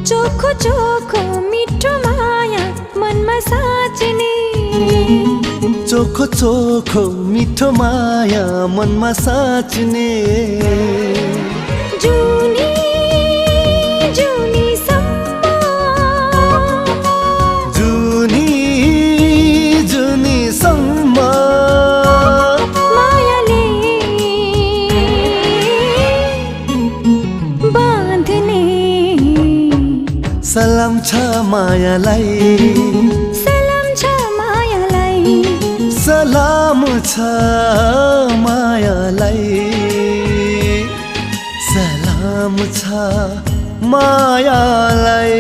चोखो चोखो मिठो माया मनमा साच्ने चोखो चोखो मिठो माया मनमा साच्ने जुनी जुनी सम्म जुनी जुनी सम्म मायाले बाँध्ने सलाम छ मायालाई सलाम छ मायालाई सलाम छ मायालाई सलाम छ मायालाई